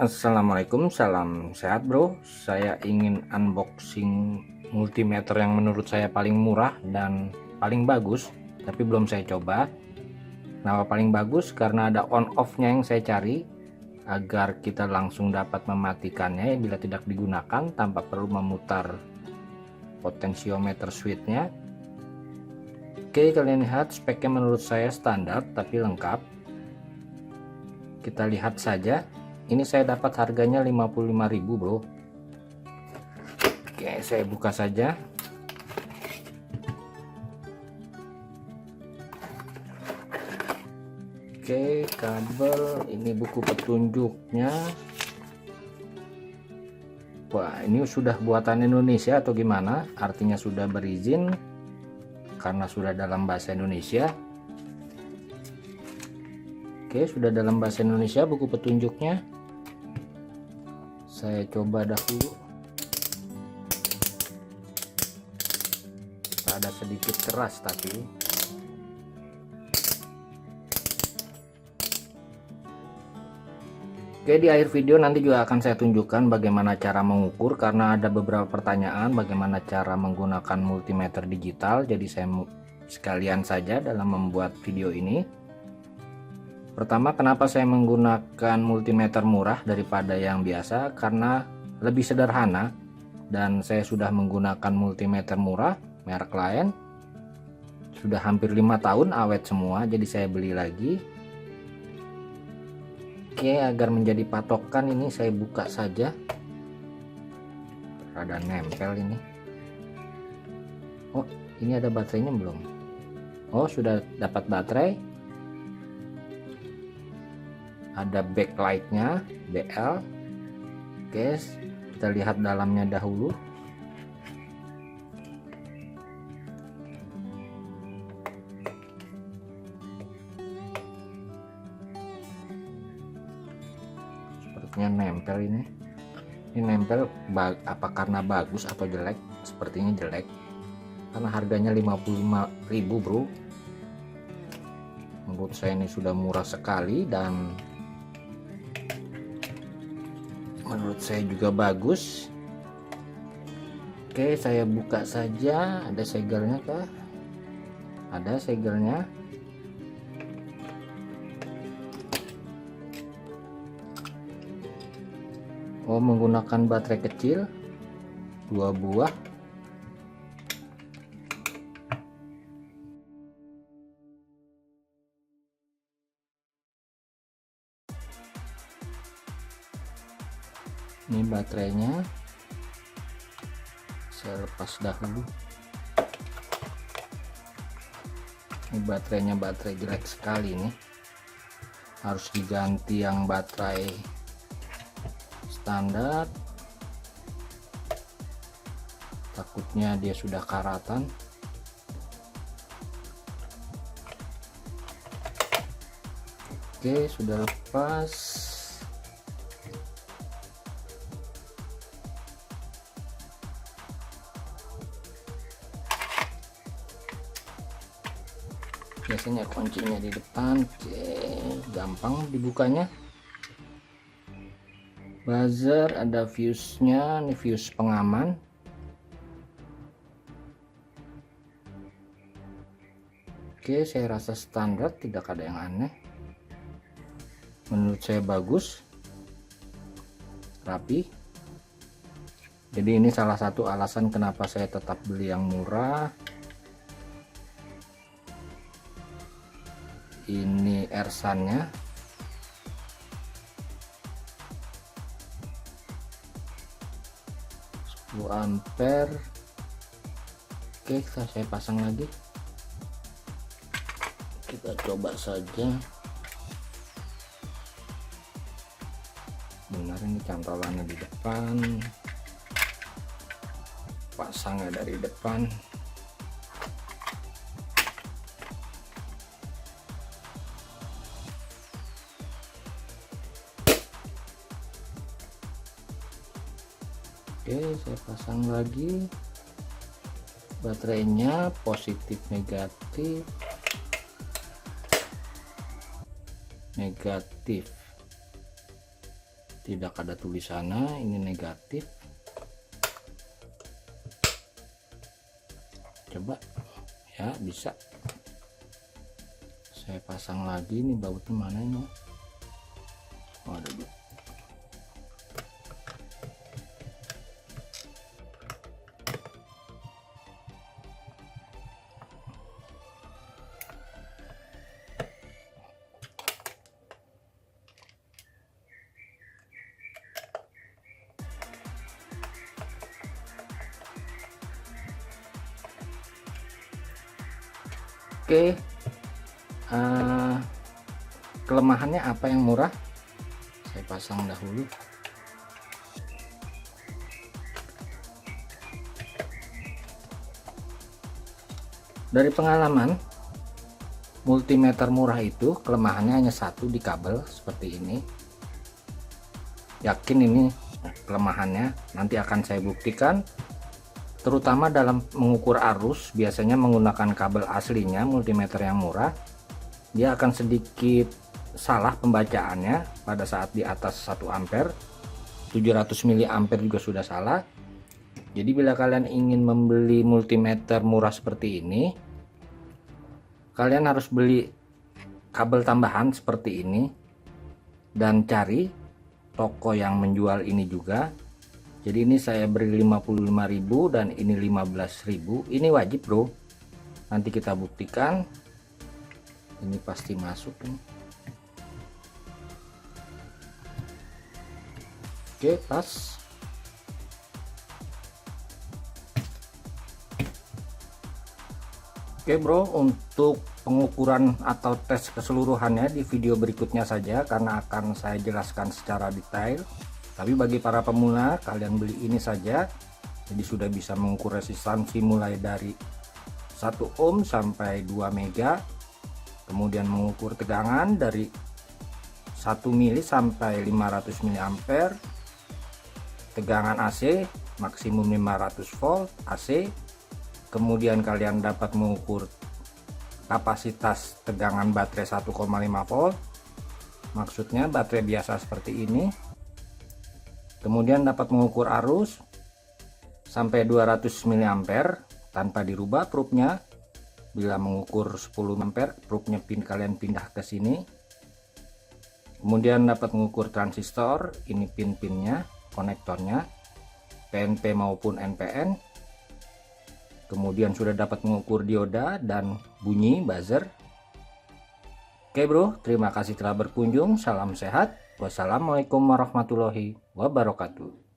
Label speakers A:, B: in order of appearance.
A: Assalamualaikum, salam sehat bro. Saya ingin unboxing multimeter yang menurut saya paling murah dan paling bagus, tapi belum saya coba. Kenapa paling bagus? Karena ada on off nya yang saya cari, agar kita langsung dapat mematikannya bila tidak digunakan tanpa perlu memutar potensiometer switchnya. Oke, kalian lihat speknya menurut saya standar tapi lengkap. Kita lihat saja. Ini saya dapat harganya 55.000 bro. Oke, saya buka saja. Oke, kabel, ini buku petunjuknya. Wah, ini sudah buatan Indonesia atau gimana? Artinya sudah berizin karena sudah dalam bahasa Indonesia. Oke, sudah dalam bahasa Indonesia buku petunjuknya. Saya coba dahulu. Ada sedikit keras tapi oke, di akhir video nanti juga akan saya tunjukkan bagaimana cara mengukur, karena ada beberapa pertanyaan bagaimana cara menggunakan multimeter digital. Jadi saya sekalian saja dalam membuat video ini. Pertama, kenapa saya menggunakan multimeter murah daripada yang biasa? Karena lebih sederhana, dan saya sudah menggunakan multimeter murah merek lain sudah hampir 5 tahun, awet semua, jadi saya beli lagi. Oke, agar menjadi patokan ini saya buka saja. Rada nempel ini. Oh, ini ada baterainya belum? Oh, sudah dapat baterai. Ada backlightnya BL. Oke, kita lihat dalamnya dahulu. Sepertinya nempel ini nempel. Apa karena bagus atau jelek? Sepertinya jelek, karena harganya 55.000 bro. Menurut saya ini sudah murah sekali, dan menurut saya juga bagus. Oke, saya buka saja. Ada segelnya kah? Ada segelnya. Oh, menggunakan baterai kecil 2 buah. Ini baterainya, saya lepas dahulu. Ini baterainya baterai jelek sekali nih, harus diganti yang baterai standar, takutnya dia sudah karatan. Oke, sudah lepas. Biasanya kuncinya di depan. Oke, gampang dibukanya. Buzzer, ada fuse-nya, ini fuse pengaman. Oke, saya rasa standar, tidak ada yang aneh. Menurut saya bagus, rapi. Jadi ini salah satu alasan kenapa saya tetap beli yang murah. Ini ersannya. Ampere. Oke, saya pasang lagi. Kita coba saja. Benar, ini cantolannya di depan, pasangnya dari depan. Oke, saya pasang lagi. Baterainya positif negatif. tidak ada tulisannya, ini negatif. Coba ya, bisa saya pasang lagi. Nih bautnya mana ini? Oh, ada dua. Oke, kelemahannya apa yang murah? Saya pasang dahulu. Dari pengalaman, multimeter murah itu kelemahannya hanya satu, di kabel seperti ini. Yakin ini kelemahannya, nanti akan saya buktikan. Terutama dalam mengukur arus, biasanya menggunakan kabel aslinya multimeter yang murah, dia akan sedikit salah pembacaannya pada saat di atas 1 ampere, 700 mA juga sudah salah. Jadi bila kalian ingin membeli multimeter murah seperti ini, kalian harus beli kabel tambahan seperti ini dan cari toko yang menjual ini juga. Jadi ini saya beri 55.000 dan ini 15.000. Ini wajib bro, nanti kita buktikan. Ini pasti masuk nih. Oke, pas. Oke bro, untuk pengukuran atau tes keseluruhannya di video berikutnya saja, karena akan saya jelaskan secara detail. Tapi bagi para pemula, kalian beli ini saja, jadi sudah bisa mengukur resistansi mulai dari 1 ohm sampai 2 mega, kemudian mengukur tegangan dari 1 mili sampai 500 mA, tegangan AC maksimum 500 volt AC, kemudian kalian dapat mengukur kapasitas tegangan baterai 1,5 volt, maksudnya baterai biasa seperti ini. Kemudian dapat mengukur arus sampai 200 mA tanpa dirubah probe-nya. Bila mengukur 10 ampere, probe-nya kalian pindah ke sini. Kemudian dapat mengukur transistor, ini pin-pinnya, konektornya, PNP maupun NPN. Kemudian sudah dapat mengukur dioda dan bunyi buzzer. Oke bro, terima kasih telah berkunjung. Salam sehat. Wassalamualaikum warahmatullahi wabarakatuh.